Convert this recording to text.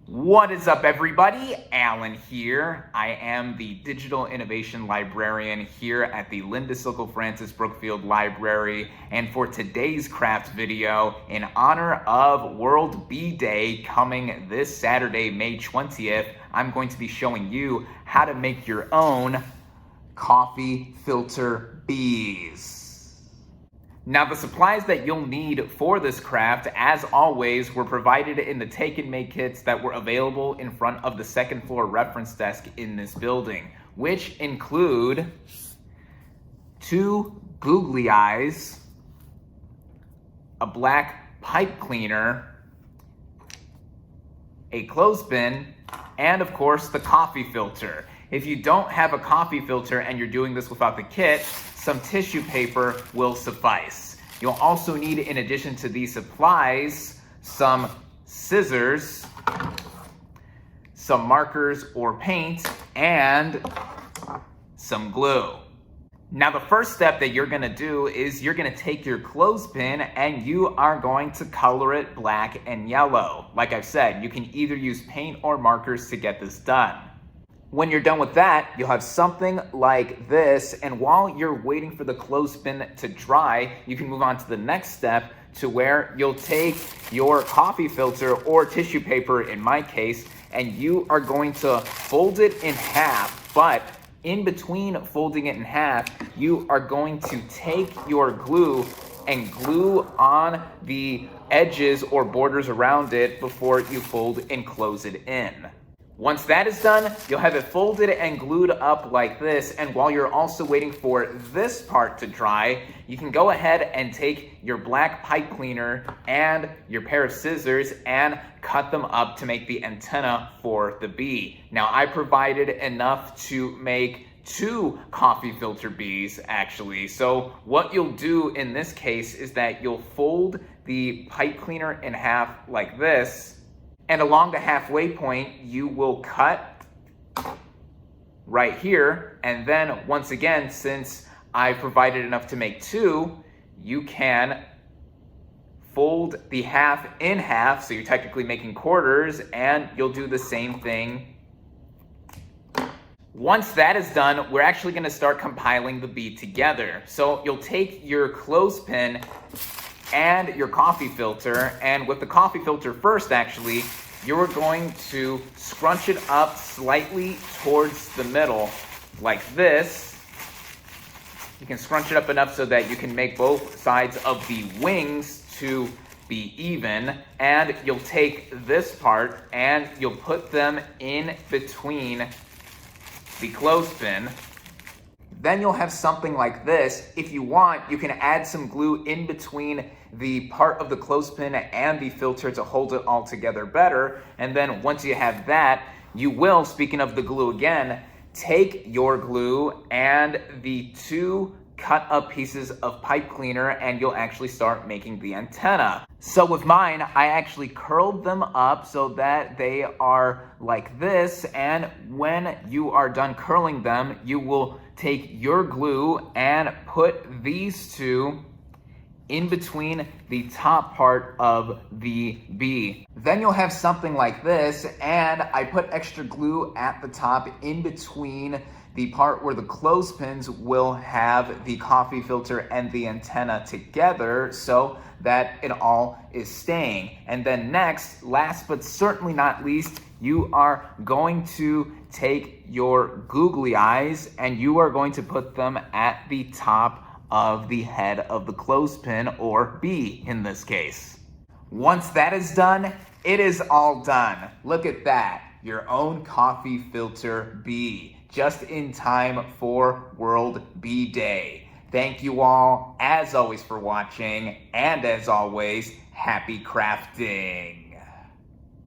What is up, everybody? Alan here. I am the Digital Innovation Librarian here at the Linda Silkel Francis Brookfield Library. And for today's craft video, in honor of World Bee Day coming this Saturday, May 20th, I'm going to be showing you how to make your own coffee filter bees. Now, the supplies that you'll need for this craft, as always, were provided in the take and make kits that were available in front of the second floor reference desk in this building, which include 2 googly eyes, a black pipe cleaner, a clothespin, and of course the coffee filter. If you don't have a coffee filter and you're doing this without the kit, some tissue paper will suffice. You'll also need, in addition to these supplies, some scissors, some markers or paint, and some glue. Now, the first step that you're gonna do is you're gonna take your clothespin and you are going to color it black and yellow. Like I've said, you can either use paint or markers to get this done. When you're done with that, you'll have something like this, and while you're waiting for the clothespin to dry, you can move on to the next step to where you'll take your coffee filter or tissue paper in my case, and you are going to fold it in half, but in between folding it in half, you are going to take your glue and glue on the edges or borders around it before you fold and close it in. Once that is done, you'll have it folded and glued up like this, and while you're also waiting for this part to dry, you can go ahead and take your black pipe cleaner and your pair of scissors and cut them up to make the antenna for the bee. Now, I provided enough to make 2 coffee filter bees, actually. So what you'll do in this case is that you'll fold the pipe cleaner in half like this, and along the halfway point, you will cut right here. And then once again, since I provided enough to make 2, you can fold the half in half. So you're technically making quarters, and you'll do the same thing. Once that is done, we're actually gonna start compiling the bee together. So you'll take your clothespin and your coffee filter, and with the coffee filter first, actually, you're going to scrunch it up slightly towards the middle like this. You can scrunch it up enough so that you can make both sides of the wings to be even, and you'll take this part and you'll put them in between the clothespin. Then you'll have something like this. If you want, you can add some glue in between the part of the clothespin and the filter to hold it all together better. And then once you have that, you will, speaking of the glue again, take your glue and the 2 cut up pieces of pipe cleaner, and you'll actually start making the antenna. So with mine, I actually curled them up so that they are like this, and when you are done curling them, you will take your glue and put these 2 in between the top part of the bee. Then you'll have something like this, and I put extra glue at the top in between the part where the clothespins will have the coffee filter and the antenna together so that it all is staying. And then next, last but certainly not least, you are going to take your googly eyes and you are going to put them at the top of the head of the clothespin, or bee in this case. Once that is done, it is all done. Look at that, your own coffee filter bee, just in time for World Bee Day. Thank you all, as always, for watching, and as always, happy crafting.